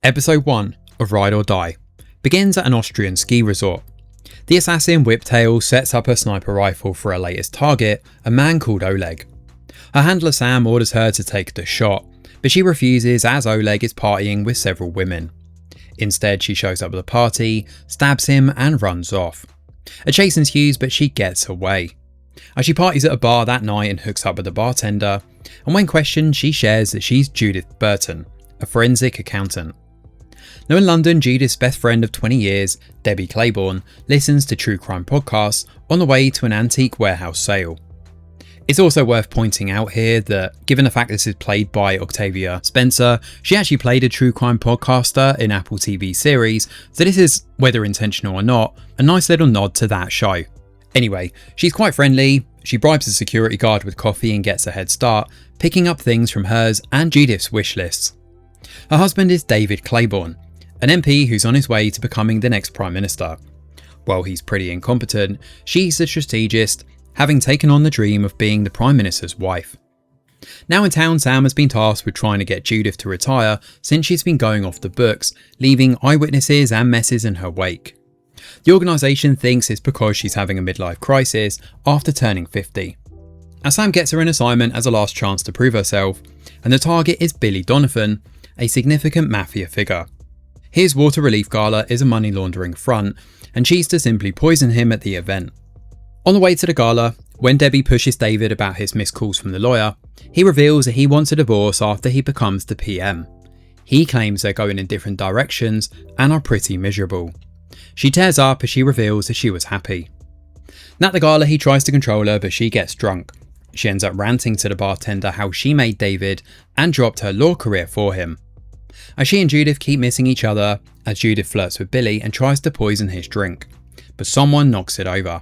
Episode 1 of Ride or Die begins at an Austrian ski resort. The assassin Whiptail sets up her sniper rifle for her latest target, a man called Oleg. Her handler Sam orders her to take the shot, but she refuses as Oleg is partying with several women. Instead, she shows up at the party, stabs him and runs off. A chase ensues, but she gets away. As she parties at a bar that night and hooks up with the bartender, and when questioned she shares that she's Judith Burton, a forensic accountant. Now in London, Judith's best friend of 20 years, Debbie Claiborne, listens to true crime podcasts on the way to an antique warehouse sale. It's also worth pointing out here that, given the fact this is played by Octavia Spencer, she actually played a true crime podcaster in Apple TV series, so this is, whether intentional or not, a nice little nod to that show. Anyway, she's quite friendly, she bribes a security guard with coffee and gets a head start, picking up things from hers and Judith's wish lists. Her husband is David Claiborne, an MP who's on his way to becoming the next Prime Minister. While he's pretty incompetent, she's a strategist, having taken on the dream of being the Prime Minister's wife. Now in town, Sam has been tasked with trying to get Judith to retire since she's been going off the books, leaving eyewitnesses and messes in her wake. The organisation thinks it's because she's having a midlife crisis after turning 50. As Sam gets her an assignment as a last chance to prove herself, and the target is Billy Donovan, a significant mafia figure. His water relief gala is a money laundering front, and she's to simply poison him at the event. On the way to the gala, when Debbie pushes David about his missed calls from the lawyer, he reveals that he wants a divorce after he becomes the PM. He claims they're going in different directions and are pretty miserable. She tears up as she reveals that she was happy. At the gala, he tries to control her, but she gets drunk. She ends up ranting to the bartender how she made David and dropped her law career for him. As she and Judith keep missing each other, as Judith flirts with Billy and tries to poison his drink, but someone knocks it over.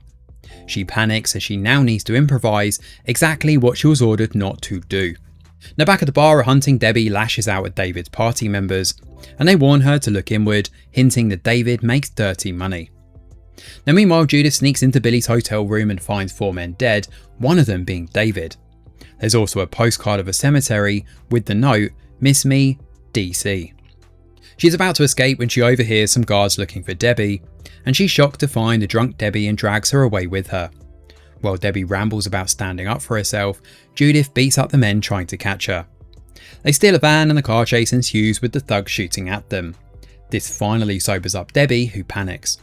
She panics as she now needs to improvise exactly what she was ordered not to do. Now back at the bar, a hunting Debbie lashes out at David's party members, and they warn her to look inward, hinting that David makes dirty money. Now meanwhile, Judith sneaks into Billy's hotel room and finds 4 men dead, one of them being David. There's also a postcard of a cemetery with the note, "Miss me, DC." She's about to escape when she overhears some guards looking for Debbie, and she's shocked to find a drunk Debbie and drags her away with her. While Debbie rambles about standing up for herself, Judith beats up the men trying to catch her. They steal a van and the car chase ensues with the thugs shooting at them. This finally sobers up Debbie, who panics.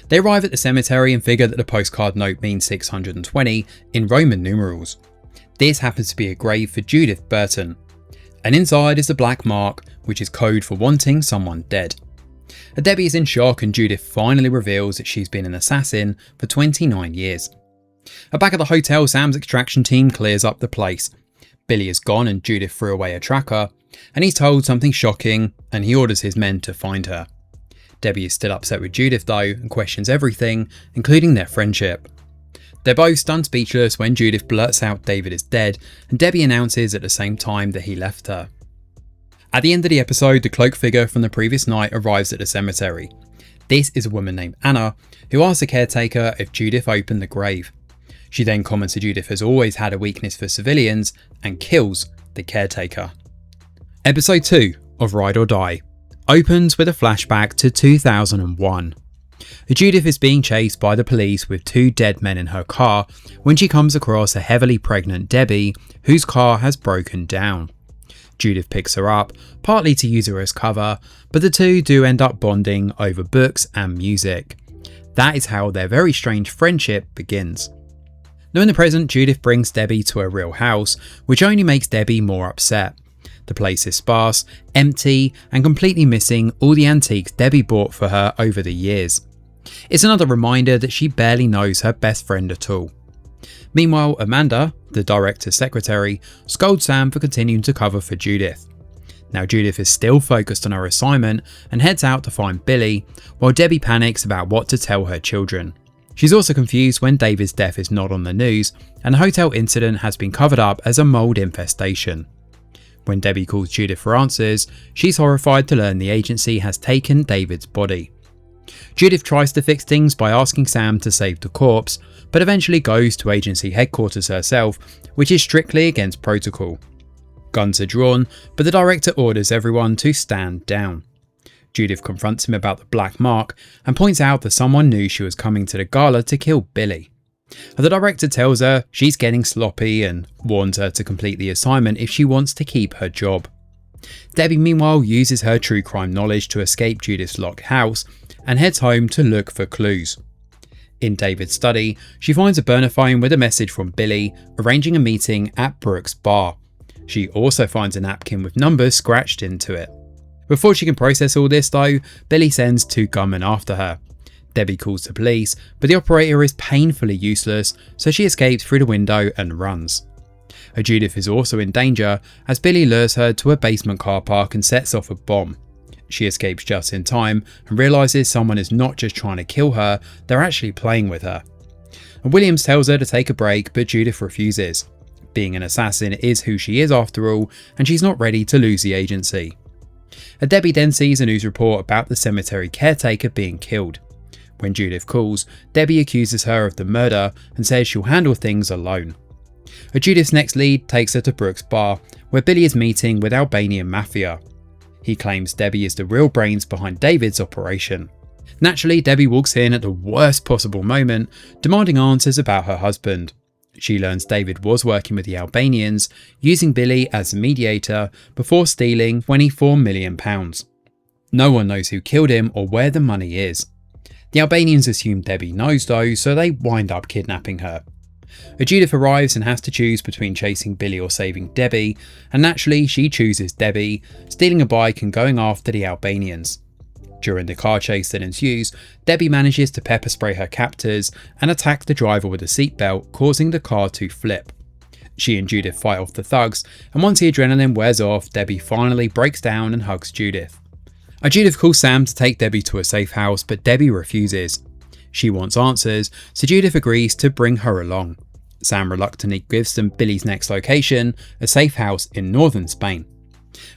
They arrive at the cemetery and figure that the postcard note means 620 in Roman numerals. This happens to be a grave for Judith Burton. And inside is the black mark, which is code for wanting someone dead. Debbie is in shock and Judith finally reveals that she's been an assassin for 29 years. Back at the hotel, Sam's extraction team clears up the place. Billy is gone and Judith threw away a tracker, and he's told something shocking and he orders his men to find her. Debbie is still upset with Judith though and questions everything, including their friendship. They're both stunned speechless when Judith blurts out David is dead, and Debbie announces at the same time that he left her. At the end of the episode, the cloaked figure from the previous night arrives at the cemetery. This is a woman named Anna, who asks the caretaker if Judith opened the grave. She then comments that Judith has always had a weakness for civilians and kills the caretaker. Episode 2 of Ride or Die opens with a flashback to 2001. Judith is being chased by the police with 2 dead men in her car when she comes across a heavily pregnant Debbie whose car has broken down. Judith picks her up, partly to use her as cover, but the two do end up bonding over books and music. That is how their very strange friendship begins. Now in the present, Judith brings Debbie to her real house, which only makes Debbie more upset. The place is sparse, empty, and completely missing all the antiques Debbie bought for her over the years. It's another reminder that she barely knows her best friend at all. Meanwhile, Amanda, the director's secretary, scolds Sam for continuing to cover for Judith. Now Judith is still focused on her assignment and heads out to find Billy, while Debbie panics about what to tell her children. She's also confused when David's death is not on the news, and the hotel incident has been covered up as a mold infestation. When Debbie calls Judith for answers, she's horrified to learn the agency has taken David's body. Judith tries to fix things by asking Sam to save the corpse, but eventually goes to agency headquarters herself, which is strictly against protocol. Guns are drawn, but the director orders everyone to stand down. Judith confronts him about the black mark and points out that someone knew she was coming to the gala to kill Billy. The director tells her she's getting sloppy and warns her to complete the assignment if she wants to keep her job. Debbie meanwhile uses her true crime knowledge to escape Judith's locked house and heads home to look for clues. In David's study, she finds a burner phone with a message from Billy arranging a meeting at Brooks' bar. She also finds a napkin with numbers scratched into it. Before she can process all this though, Billy sends 2 gunmen after her. Debbie calls the police, but the operator is painfully useless, so she escapes through the window and runs. Judith is also in danger as Billy lures her to a basement car park and sets off a bomb. She escapes just in time and realises someone is not just trying to kill her, they're actually playing with her. Williams tells her to take a break, but Judith refuses. Being an assassin is who she is after all, and she's not ready to lose the agency. Debbie then sees a news report about the cemetery caretaker being killed. When Judith calls, Debbie accuses her of the murder and says she'll handle things alone. Judith's next lead takes her to Brooks' bar, where Billy is meeting with Albanian mafia. He claims Debbie is the real brains behind David's operation. Naturally, Debbie walks in at the worst possible moment, demanding answers about her husband. She learns David was working with the Albanians, using Billy as a mediator before stealing £24 million. No one knows who killed him or where the money is. The Albanians assume Debbie knows though, so they wind up kidnapping her. Judith arrives and has to choose between chasing Billy or saving Debbie, and naturally she chooses Debbie, stealing a bike and going after the Albanians. During the car chase that ensues, Debbie manages to pepper spray her captors and attack the driver with a seatbelt, causing the car to flip. She and Judith fight off the thugs, and once the adrenaline wears off, Debbie finally breaks down and hugs Judith. Judith calls Sam to take Debbie to a safe house, but Debbie refuses. She wants answers, so Judith agrees to bring her along. Sam reluctantly gives them Billy's next location, a safe house in northern Spain.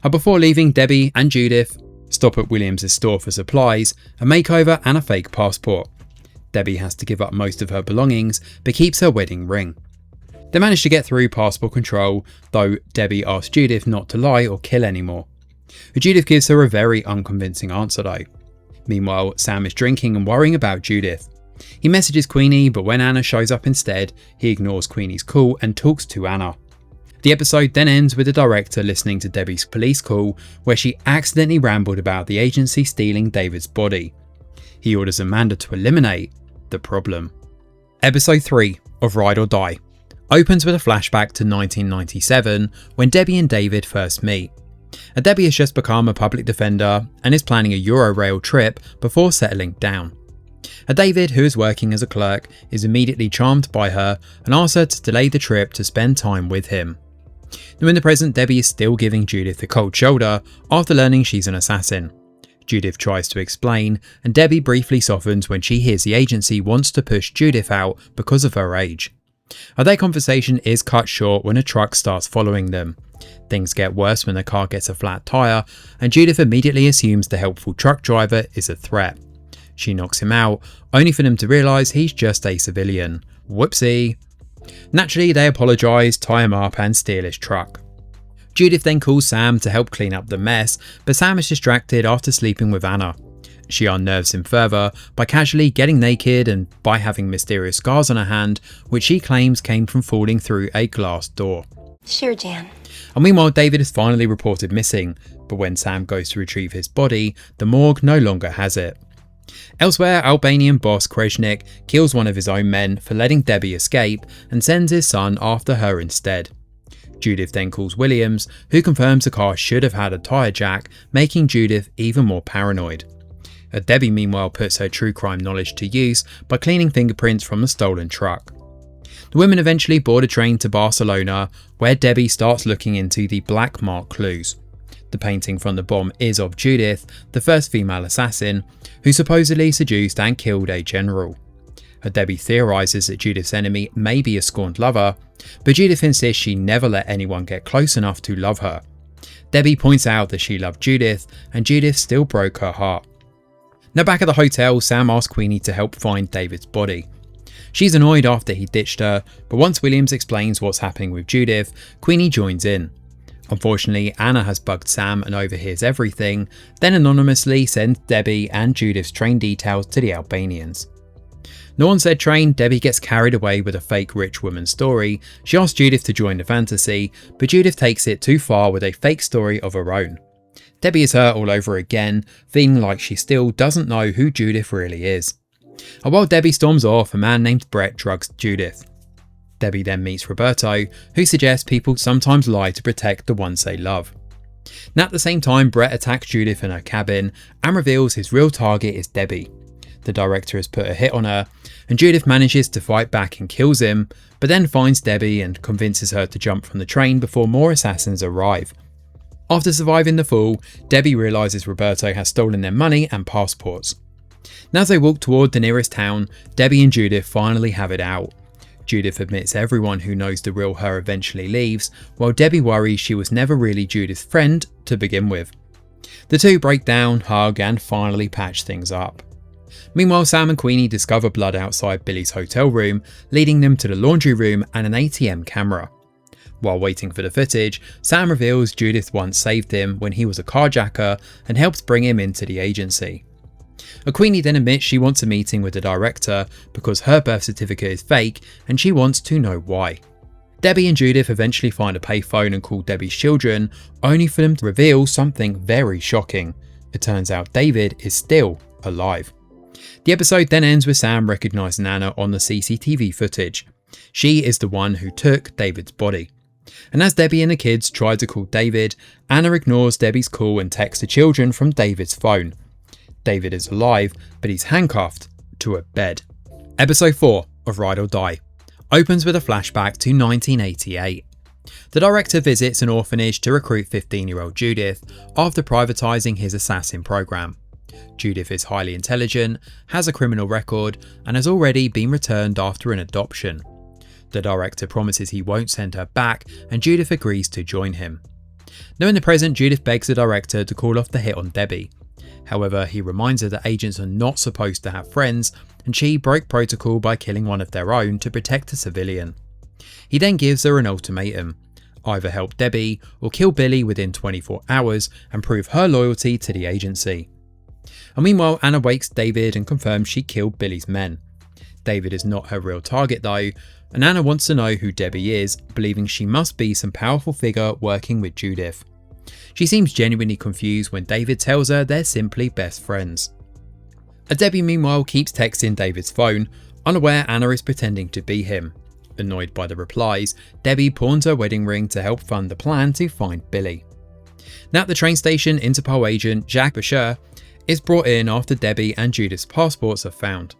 Before leaving, Debbie and Judith stop at Williams' store for supplies, a makeover and a fake passport. Debbie has to give up most of her belongings, but keeps her wedding ring. They manage to get through passport control, though Debbie asks Judith not to lie or kill anymore. Judith gives her a very unconvincing answer though. Meanwhile, Sam is drinking and worrying about Judith. He messages Queenie, but when Anna shows up instead, he ignores Queenie's call and talks to Anna. The episode then ends with the director listening to Debbie's police call, where she accidentally rambled about the agency stealing David's body. He orders Amanda to eliminate the problem. Episode 3 of Ride or Die opens with a flashback to 1997 when Debbie and David first meet. Debbie has just become a public defender and is planning a Eurorail trip before settling down. David, who is working as a clerk, is immediately charmed by her and asks her to delay the trip to spend time with him. Now in the present, Debbie is still giving Judith the cold shoulder after learning she's an assassin. Judith tries to explain, and Debbie briefly softens when she hears the agency wants to push Judith out because of her age. Their conversation is cut short when a truck starts following them. Things get worse when the car gets a flat tyre, and Judith immediately assumes the helpful truck driver is a threat. She knocks him out, only for them to realise he's just a civilian. Whoopsie. Naturally, they apologise, tie him up and steal his truck. Judith then calls Sam to help clean up the mess, but Sam is distracted after sleeping with Anna. She unnerves him further by casually getting naked and by having mysterious scars on her hand, which she claims came from falling through a glass door. Sure, Jan. And meanwhile, David is finally reported missing, but when Sam goes to retrieve his body, the morgue no longer has it. Elsewhere, Albanian boss Kreshnik kills one of his own men for letting Debbie escape and sends his son after her instead. Judith then calls Williams, who confirms the car should have had a tyre jack, making Judith even more paranoid. Debbie meanwhile puts her true crime knowledge to use by cleaning fingerprints from the stolen truck. The women eventually board a train to Barcelona, where Debbie starts looking into the black mark clues. The painting from the bomb is of Judith, the first female assassin, who supposedly seduced and killed a general. Debbie theorises that Judith's enemy may be a scorned lover, but Judith insists she never let anyone get close enough to love her. Debbie points out that she loved Judith, and Judith still broke her heart. Now back at the hotel, Sam asks Queenie to help find David's body. She's annoyed after he ditched her, but once Williams explains what's happening with Judith, Queenie joins in. Unfortunately, Anna has bugged Sam and overhears everything, then anonymously sends Debbie and Judith's train details to the Albanians. Now on said train, Debbie gets carried away with a fake rich woman story. She asks Judith to join the fantasy, but Judith takes it too far with a fake story of her own. Debbie is hurt all over again, feeling like she still doesn't know who Judith really is. And while Debbie storms off, a man named Brett drugs Judith. Debbie then meets Roberto, who suggests people sometimes lie to protect the ones they love. Now at the same time, Brett attacks Judith in her cabin and reveals his real target is Debbie. The director has put a hit on her, and Judith manages to fight back and kills him, but then finds Debbie and convinces her to jump from the train before more assassins arrive. After surviving the fall, Debbie realises Roberto has stolen their money and passports. Now as they walk toward the nearest town, Debbie and Judith finally have it out. Judith admits everyone who knows the real her eventually leaves, while Debbie worries she was never really Judith's friend to begin with. The two break down, hug, and finally patch things up. Meanwhile, Sam and Queenie discover blood outside Billy's hotel room, leading them to the laundry room and an ATM camera. While waiting for the footage, Sam reveals Judith once saved him when he was a carjacker and helped bring him into the agency. Queenie then admits she wants a meeting with the director because her birth certificate is fake and she wants to know why. Debbie and Judith eventually find a payphone and call Debbie's children, only for them to reveal something very shocking. It turns out David is still alive. The episode then ends with Sam recognising Anna on the CCTV footage. She is the one who took David's body. And as Debbie and the kids try to call David, Anna ignores Debbie's call and texts the children from David's phone. David is alive, but he's handcuffed to a bed. Episode 4 of Ride or Die opens with a flashback to 1988. The director visits an orphanage to recruit 15-year-old Judith after privatising his assassin program. Judith is highly intelligent, has a criminal record, and has already been returned after an adoption. The director promises he won't send her back, and Judith agrees to join him. Now in the present, Judith begs the director to call off the hit on Debbie. However, he reminds her that agents are not supposed to have friends, and she broke protocol by killing one of their own to protect a civilian. He then gives her an ultimatum: either help Debbie or kill Billy within 24 hours and prove her loyalty to the agency. And meanwhile, Anna wakes David and confirms she killed Billy's men. David is not her real target though, and Anna wants to know who Debbie is, believing she must be some powerful figure working with Judith. She seems genuinely confused when David tells her they're simply best friends. Debbie meanwhile keeps texting David's phone, unaware Anna is pretending to be him. Annoyed by the replies, Debbie pawns her wedding ring to help fund the plan to find Billy. Now at the train station, Interpol agent Jacques Boucher is brought in after Debbie and Judith's passports are found.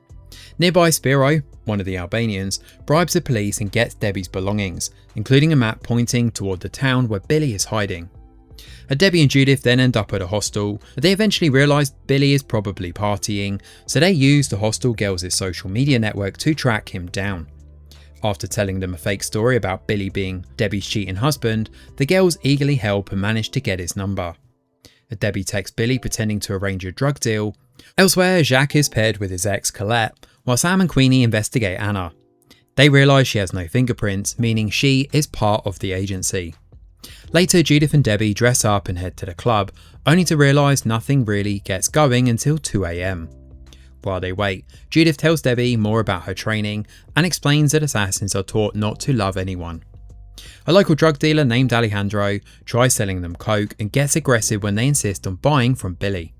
Nearby, Spiro, one of the Albanians, bribes the police and gets Debbie's belongings, including a map pointing toward the town where Billy is hiding. Debbie and Judith then end up at a hostel, but they eventually realise Billy is probably partying, so they use the hostel girls' social media network to track him down. After telling them a fake story about Billy being Debbie's cheating husband, the girls eagerly help and manage to get his number. Debbie texts Billy pretending to arrange a drug deal. Elsewhere, Jacques is paired with his ex Colette, while Sam and Queenie investigate Anna. They realise she has no fingerprints, meaning she is part of the agency. Later, Judith and Debbie dress up and head to the club, only to realise nothing really gets going until 2 AM. While they wait, Judith tells Debbie more about her training and explains that assassins are taught not to love anyone. A local drug dealer named Alejandro tries selling them coke and gets aggressive when they insist on buying from Billy.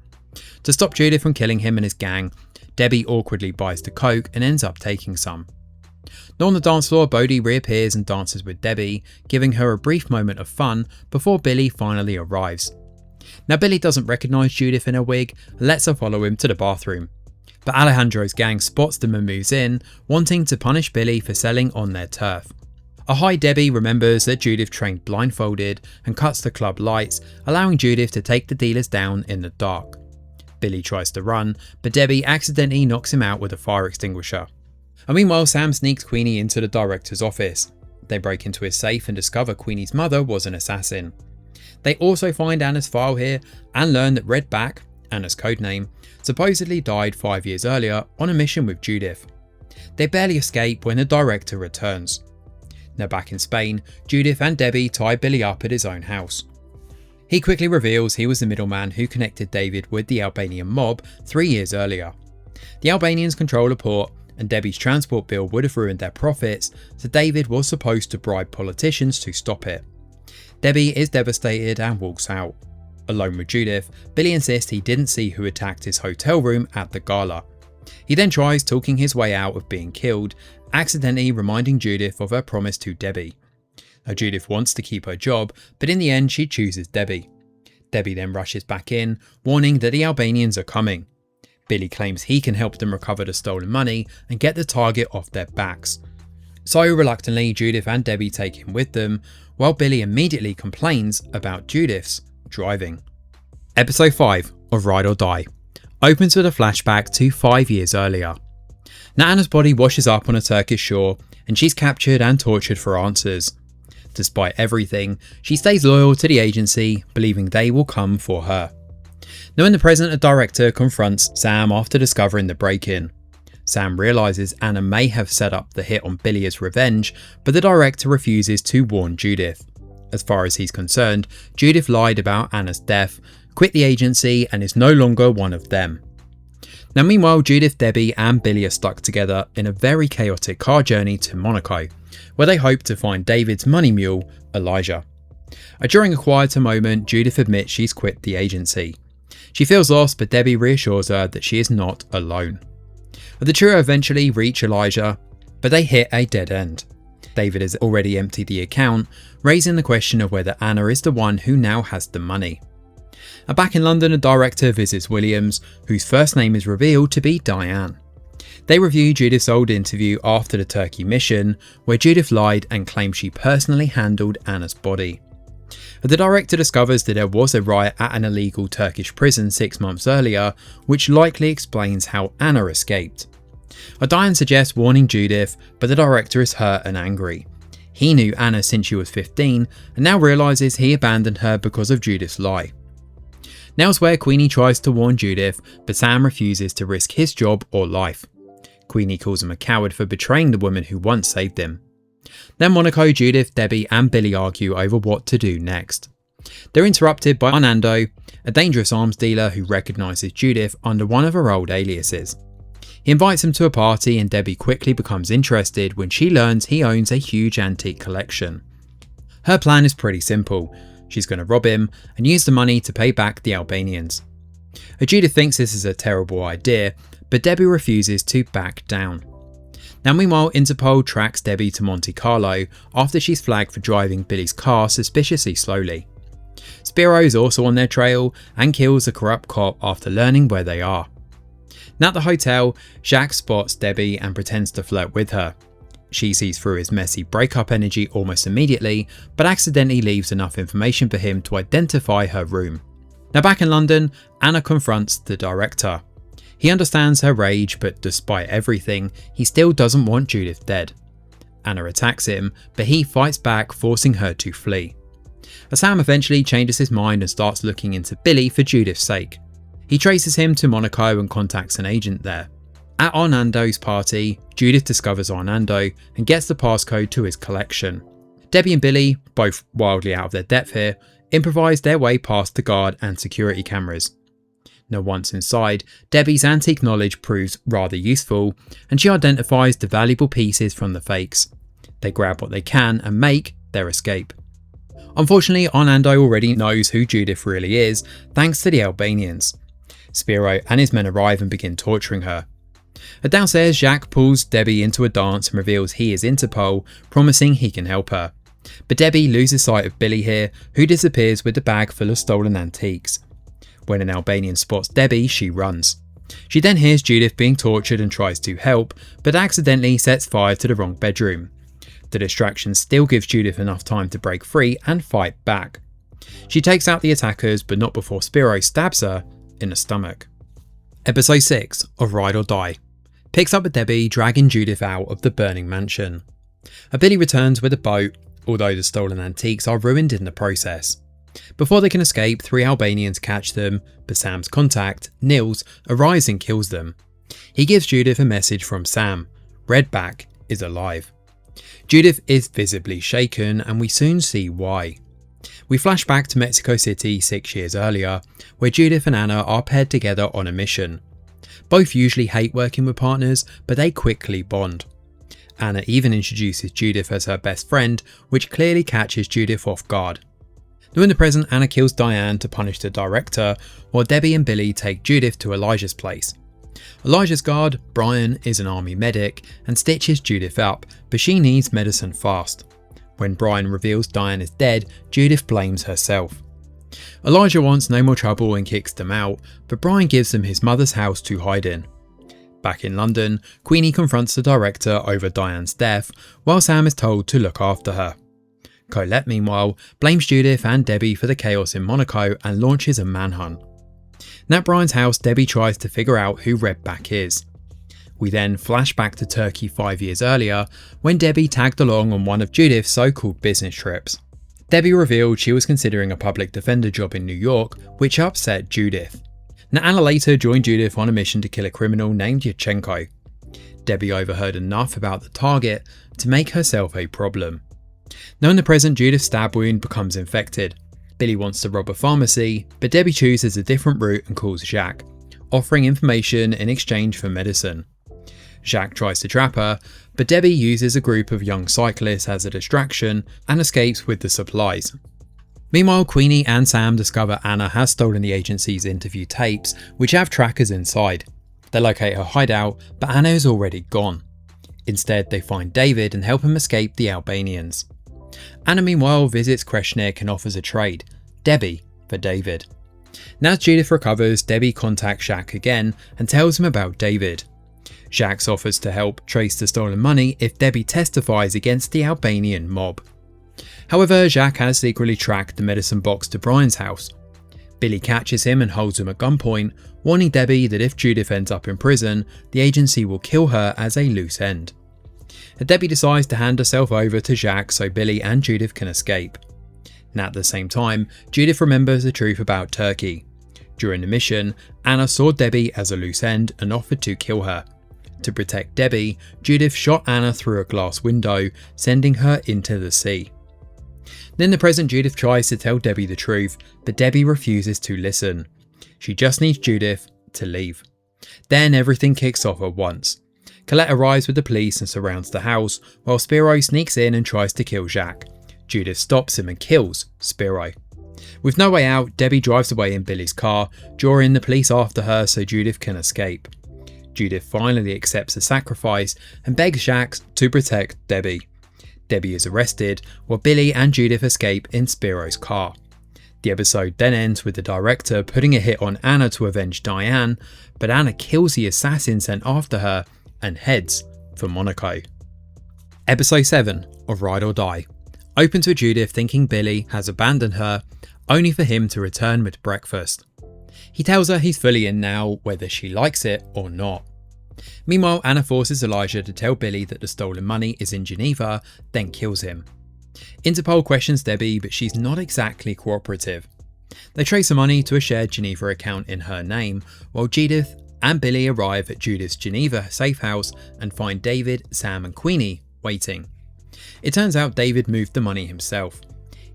To stop Judith from killing him and his gang, Debbie awkwardly buys the coke and ends up taking some. Now on the dance floor, Bodhi reappears and dances with Debbie, giving her a brief moment of fun before Billy finally arrives. Now Billy doesn't recognise Judith in her wig and lets her follow him to the bathroom. But Alejandro's gang spots them and moves in, wanting to punish Billy for selling on their turf. A high Debbie remembers that Judith trained blindfolded and cuts the club lights, allowing Judith to take the dealers down in the dark. Billy tries to run, but Debbie accidentally knocks him out with a fire extinguisher. And meanwhile, Sam sneaks Queenie into the director's office. They break into his safe and discover Queenie's mother was an assassin. They also find Anna's file here and learn that Redback, Anna's codename, supposedly died 5 years earlier on a mission with Judith. They barely escape when the director returns. Now back in Spain, Judith and Debbie tie Billy up at his own house. He quickly reveals he was the middleman who connected David with the Albanian mob 3 years earlier. The Albanians control a port, and Debbie's transport bill would have ruined their profits, so David was supposed to bribe politicians to stop it. Debbie is devastated and walks out. Alone with Judith, Billy insists he didn't see who attacked his hotel room at the gala. He then tries talking his way out of being killed, accidentally reminding Judith of her promise to Debbie. Now Judith wants to keep her job, but in the end she chooses Debbie. Debbie then rushes back in, warning that the Albanians are coming. Billy claims he can help them recover the stolen money and get the target off their backs. So reluctantly, Judith and Debbie take him with them, while Billy immediately complains about Judith's driving. Episode 5 of Ride or Die opens with a flashback to 5 years earlier. Now Anna's body washes up on a Turkish shore and she's captured and tortured for answers. Despite everything, she stays loyal to the agency, believing they will come for her. Now in the present, a director confronts Sam after discovering the break-in. Sam realises Anna may have set up the hit on Billy as revenge, but the director refuses to warn Judith. As far as he's concerned, Judith lied about Anna's death, quit the agency and is no longer one of them. Now meanwhile, Judith, Debbie and Billy are stuck together in a very chaotic car journey to Monaco, where they hope to find David's money mule, Elijah. During a quieter moment, Judith admits she's quit the agency. She feels lost, but Debbie reassures her that she is not alone. The trio eventually reach Elijah, but they hit a dead end. David has already emptied the account, raising the question of whether Anna is the one who now has the money. Back in London, a director visits Williams, whose first name is revealed to be Diane. They review Judith's old interview after the Turkey mission, where Judith lied and claimed she personally handled Anna's body. The director discovers that there was a riot at an illegal Turkish prison 6 months earlier, which likely explains how Anna escaped. Diane suggests warning Judith, but the director is hurt and angry. He knew Anna since she was 15 and now realises he abandoned her because of Judith's lie. Elsewhere, Queenie tries to warn Judith, but Sam refuses to risk his job or life. Queenie calls him a coward for betraying the woman who once saved him. Then Monaco, Judith, Debbie and Billy argue over what to do next. They're interrupted by Arnando, a dangerous arms dealer who recognises Judith under one of her old aliases. He invites him to a party and Debbie quickly becomes interested when she learns he owns a huge antique collection. Her plan is pretty simple. She's going to rob him and use the money to pay back the Albanians. Judith thinks this is a terrible idea, but Debbie refuses to back down. Now meanwhile, Interpol tracks Debbie to Monte Carlo after she's flagged for driving Billy's car suspiciously slowly. Spiro is also on their trail and kills a corrupt cop after learning where they are. Now at the hotel, Jacques spots Debbie and pretends to flirt with her. She sees through his messy breakup energy almost immediately, but accidentally leaves enough information for him to identify her room. Now back in London, Anna confronts the director. He understands her rage, but despite everything, he still doesn't want Judith dead. Anna attacks him, but he fights back, forcing her to flee. Sam eventually changes his mind and starts looking into Billy for Judith's sake. He traces him to Monaco and contacts an agent there. At Arnando's party, Judith discovers Arnando and gets the passcode to his collection. Debbie and Billy, both wildly out of their depth here, improvise their way past the guard and security cameras. Now once inside, Debbie's antique knowledge proves rather useful, and she identifies the valuable pieces from the fakes. They grab what they can and make their escape. Unfortunately, Arnando already knows who Judith really is, thanks to the Albanians. Spiro and his men arrive and begin torturing her. Downstairs, Jacques pulls Debbie into a dance and reveals he is Interpol, promising he can help her. But Debbie loses sight of Billy here, who disappears with the bag full of stolen antiques. When an Albanian spots Debbie, she runs. She then hears Judith being tortured and tries to help, but accidentally sets fire to the wrong bedroom. The distraction still gives Judith enough time to break free and fight back. She takes out the attackers, but not before Spiro stabs her in the stomach. Episode 6 of Ride or Die picks up with Debbie dragging Judith out of the burning mansion. Billy returns with a boat, although the stolen antiques are ruined in the process. Before they can escape, 3 Albanians catch them, but Sam's contact, Nils, arrives and kills them. He gives Judith a message from Sam. Redback is alive. Judith is visibly shaken, and we soon see why. We flash back to Mexico City 6 years earlier, where Judith and Anna are paired together on a mission. Both usually hate working with partners, but they quickly bond. Anna even introduces Judith as her best friend, which clearly catches Judith off guard. Now in the present, Anna kills Diane to punish the director, while Debbie and Billy take Judith to Elijah's place. Elijah's guard, Brian, is an army medic and stitches Judith up, but she needs medicine fast. When Brian reveals Diane is dead, Judith blames herself. Elijah wants no more trouble and kicks them out, but Brian gives them his mother's house to hide in. Back in London, Queenie confronts the director over Diane's death, while Sam is told to look after her. Colette, meanwhile, blames Judith and Debbie for the chaos in Monaco and launches a manhunt. At Brian's house, Debbie tries to figure out who Redback is. We then flash back to Turkey 5 years earlier, when Debbie tagged along on one of Judith's so-called business trips. Debbie revealed she was considering a public defender job in New York, which upset Judith. Anna later joined Judith on a mission to kill a criminal named Yurchenko. Debbie overheard enough about the target to make herself a problem. Now in the present, Judith's stab wound becomes infected. Billy wants to rob a pharmacy, but Debbie chooses a different route and calls Jacques, offering information in exchange for medicine. Jacques tries to trap her, but Debbie uses a group of young cyclists as a distraction and escapes with the supplies. Meanwhile, Queenie and Sam discover Anna has stolen the agency's interview tapes, which have trackers inside. They locate her hideout, but Anna is already gone. Instead, they find David and help him escape the Albanians. Anna meanwhile visits Kreshnik and offers a trade, Debbie for David. Now as Judith recovers, Debbie contacts Jacques again and tells him about David. Jacques offers to help trace the stolen money if Debbie testifies against the Albanian mob. However, Jacques has secretly tracked the medicine box to Brian's house. Billy catches him and holds him at gunpoint, warning Debbie that if Judith ends up in prison, the agency will kill her as a loose end. Debbie decides to hand herself over to Jacques so Billy and Judith can escape. And at the same time, Judith remembers the truth about Turkey. During the mission, Anna saw Debbie as a loose end and offered to kill her. To protect Debbie, Judith shot Anna through a glass window, sending her into the sea. In the present, Judith tries to tell Debbie the truth, but Debbie refuses to listen. She just needs Judith to leave. Then everything kicks off at once. Colette arrives with the police and surrounds the house, while Spiro sneaks in and tries to kill Jacques. Judith stops him and kills Spiro. With no way out, Debbie drives away in Billy's car, drawing the police after her so Judith can escape. Judith finally accepts the sacrifice and begs Jacques to protect Debbie. Debbie is arrested, while Billy and Judith escape in Spiro's car. The episode then ends with the director putting a hit on Anna to avenge Diane, but Anna kills the assassin sent after her and heads for Monaco. Episode 7 of Ride or Die opens with Judith thinking Billy has abandoned her, only for him to return with breakfast. He tells her he's fully in now, whether she likes it or not. Meanwhile, Anna forces Elijah to tell Billy that the stolen money is in Geneva, then kills him. Interpol questions Debbie, but she's not exactly cooperative. They trace the money to a shared Geneva account in her name, while Judith and Billy arrive at Judith's Geneva safe house and find David, Sam and Queenie waiting. It turns out David moved the money himself.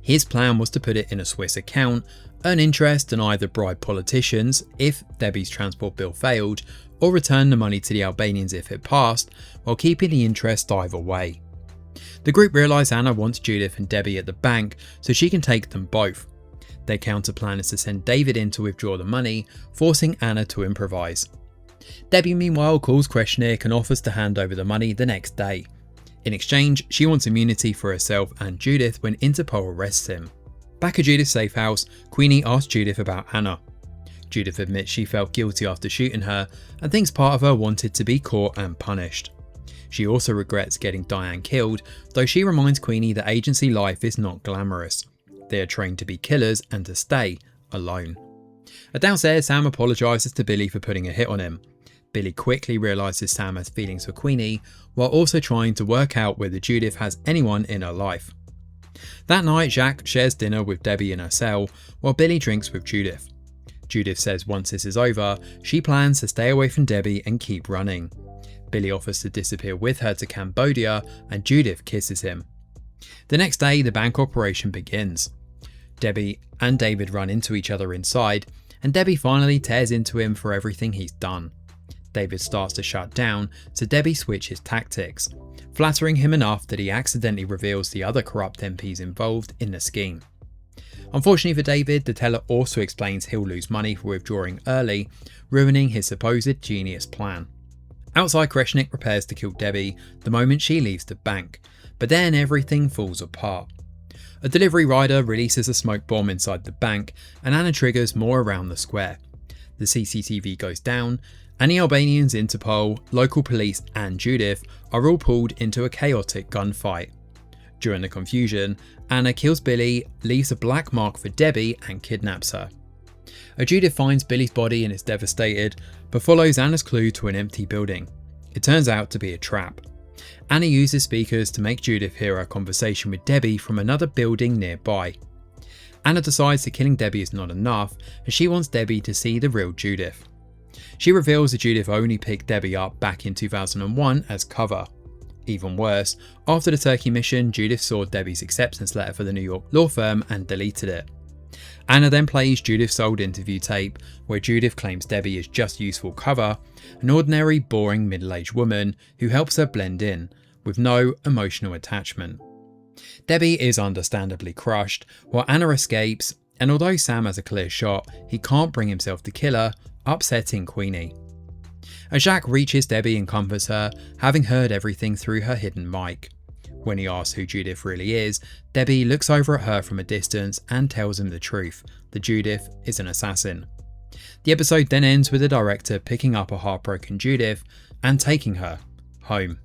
His plan was to put it in a Swiss account, earn interest and either bribe politicians if Debbie's transport bill failed, or return the money to the Albanians if it passed, while keeping the interest either way. The group realise Anna wants Judith and Debbie at the bank so she can take them both. Their counter plan is to send David in to withdraw the money, forcing Anna to improvise. Debbie meanwhile calls Kreshnik and offers to hand over the money the next day. In exchange, she wants immunity for herself and Judith when Interpol arrests him. Back at Judith's safe house, Queenie asks Judith about Anna. Judith admits she felt guilty after shooting her and thinks part of her wanted to be caught and punished. She also regrets getting Diane killed, though she reminds Queenie that agency life is not glamorous. They are trained to be killers and to stay alone. Downstairs, Sam apologises to Billy for putting a hit on him. Billy quickly realises Sam has feelings for Queenie, while also trying to work out whether Judith has anyone in her life. That night, Jacques shares dinner with Debbie in her cell, while Billy drinks with Judith. Judith says once this is over, she plans to stay away from Debbie and keep running. Billy offers to disappear with her to Cambodia and Judith kisses him. The next day, the bank operation begins. Debbie and David run into each other inside, and Debbie finally tears into him for everything he's done. David starts to shut down, so Debbie switches tactics, flattering him enough that he accidentally reveals the other corrupt MPs involved in the scheme. Unfortunately for David, the teller also explains he'll lose money for withdrawing early, ruining his supposed genius plan. Outside, Kreshnik prepares to kill Debbie the moment she leaves the bank, but then everything falls apart. A delivery rider releases a smoke bomb inside the bank, and Anna triggers more around the square. The CCTV goes down, and the Albanians, Interpol, local police and Judith are all pulled into a chaotic gunfight. During the confusion, Anna kills Billy, leaves a black mark for Debbie and kidnaps her. Judith finds Billy's body and is devastated, but follows Anna's clue to an empty building. It turns out to be a trap. Anna uses speakers to make Judith hear a conversation with Debbie from another building nearby. Anna decides that killing Debbie is not enough, and she wants Debbie to see the real Judith. She reveals that Judith only picked Debbie up back in 2001 as cover. Even worse, after the Turkey mission, Judith saw Debbie's acceptance letter for the New York law firm and deleted it. Anna then plays Judith's old interview tape, where Judith claims Debbie is just useful cover, an ordinary, boring middle-aged woman who helps her blend in, with no emotional attachment. Debbie is understandably crushed, while Anna escapes, and although Sam has a clear shot, he can't bring himself to kill her, upsetting Queenie. Jacques reaches Debbie and comforts her, having heard everything through her hidden mic. When he asks who Judith really is, Debbie looks over at her from a distance and tells him the truth, that Judith is an assassin. The episode then ends with the director picking up a heartbroken Judith and taking her home.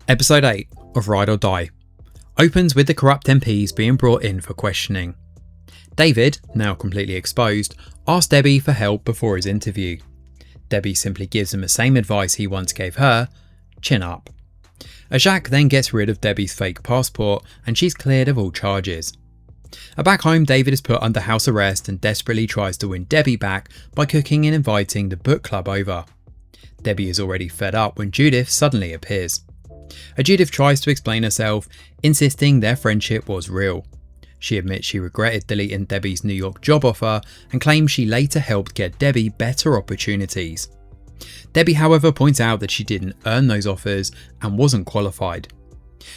Episode 8 of Ride or Die opens with the corrupt MPs being brought in for questioning. David, now completely exposed, asks Debbie for help before his interview. Debbie simply gives him the same advice he once gave her: chin up. Jacques then gets rid of Debbie's fake passport and she's cleared of all charges. Back home, David is put under house arrest and desperately tries to win Debbie back by cooking and inviting the book club over. Debbie is already fed up when Judith suddenly appears. Judith tries to explain herself, insisting their friendship was real. She admits she regretted deleting Debbie's New York job offer and claims she later helped get Debbie better opportunities. Debbie, however, points out that she didn't earn those offers and wasn't qualified.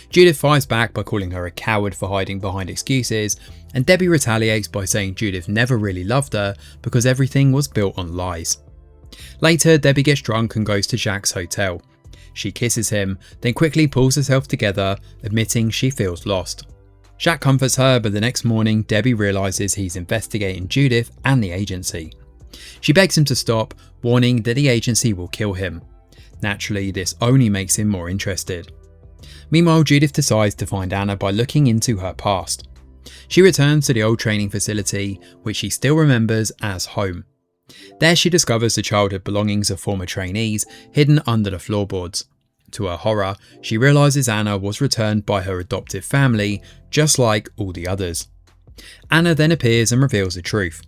Judith fires back by calling her a coward for hiding behind excuses, and Debbie retaliates by saying Judith never really loved her because everything was built on lies. Later, Debbie gets drunk and goes to Jacques' hotel. She kisses him, then quickly pulls herself together, admitting she feels lost. Jacques comforts her, but the next morning Debbie realises he's investigating Judith and the agency. She begs him to stop, warning that the agency will kill him. Naturally, this only makes him more interested. Meanwhile, Judith decides to find Anna by looking into her past. She returns to the old training facility, which she still remembers as home. There she discovers the childhood belongings of former trainees hidden under the floorboards. To her horror, she realises Anna was returned by her adoptive family, just like all the others. Anna then appears and reveals the truth.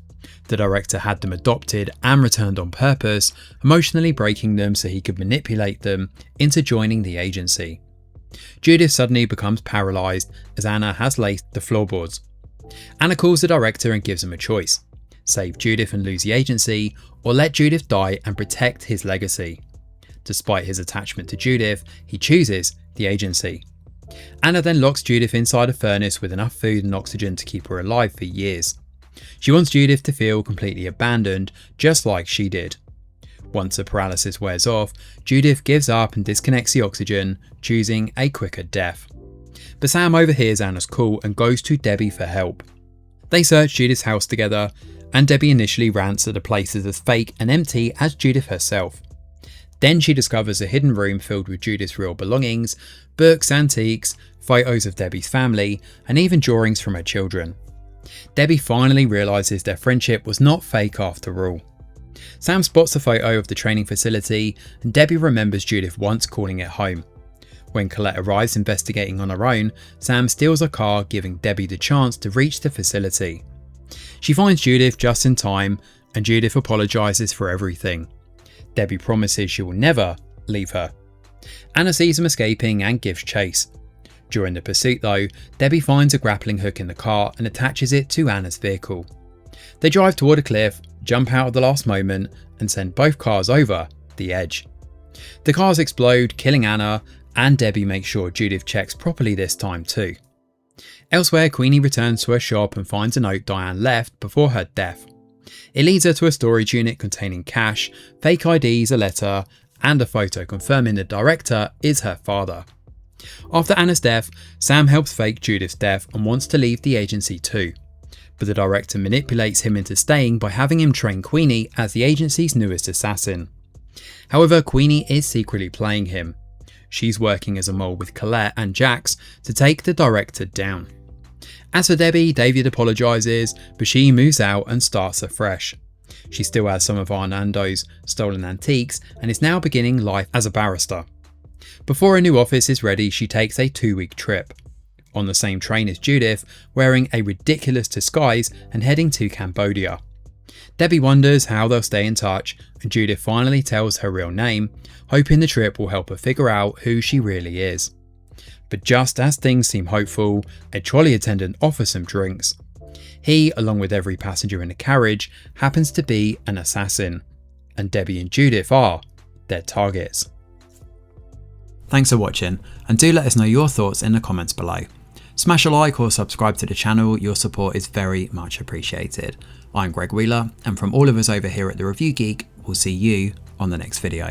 The director had them adopted and returned on purpose, emotionally breaking them so he could manipulate them into joining the agency. Judith suddenly becomes paralysed as Anna has laced the floorboards. Anna calls the director and gives him a choice: save Judith and lose the agency, or let Judith die and protect his legacy. Despite his attachment to Judith, he chooses the agency. Anna then locks Judith inside a furnace with enough food and oxygen to keep her alive for years. She wants Judith to feel completely abandoned, just like she did. Once the paralysis wears off, Judith gives up and disconnects the oxygen, choosing a quicker death. But Sam overhears Anna's call and goes to Debbie for help. They search Judith's house together, and Debbie initially rants that the place is as fake and empty as Judith herself. Then she discovers a hidden room filled with Judith's real belongings, books, antiques, photos of Debbie's family, and even drawings from her children. Debbie finally realises their friendship was not fake after all. Sam spots a photo of the training facility, and Debbie remembers Judith once calling it home. When Colette arrives investigating on her own, Sam steals a car, giving Debbie the chance to reach the facility. She finds Judith just in time, and Judith apologises for everything. Debbie promises she will never leave her. Anna sees them escaping and gives chase. During the pursuit though, Debbie finds a grappling hook in the car and attaches it to Anna's vehicle. They drive toward a cliff, jump out at the last moment and send both cars over the edge. The cars explode, killing Anna, and Debbie makes sure Judith checks properly this time too. Elsewhere, Queenie returns to her shop and finds a note Diane left before her death. It leads her to a storage unit containing cash, fake IDs, a letter, and a photo confirming the director is her father. After Anna's death, Sam helps fake Judith's death and wants to leave the agency too, but the director manipulates him into staying by having him train Queenie as the agency's newest assassin. However, Queenie is secretly playing him. She's working as a mole with Colette and Jax to take the director down. As for Debbie, David apologises, but she moves out and starts afresh. She still has some of Armando's stolen antiques and is now beginning life as a barrister. Before her new office is ready, she takes a 2-week trip. On the same train as Judith, wearing a ridiculous disguise and heading to Cambodia. Debbie wonders how they'll stay in touch, and Judith finally tells her real name, hoping the trip will help her figure out who she really is. But just as things seem hopeful, a trolley attendant offers some drinks. He, along with every passenger in the carriage, happens to be an assassin, and Debbie and Judith are their targets. Thanks for watching, and do let us know your thoughts in the comments below. Smash a like or subscribe to the channel, your support is very much appreciated. I'm Greg Wheeler, and from all of us over here at The Review Geek, we'll see you on the next video.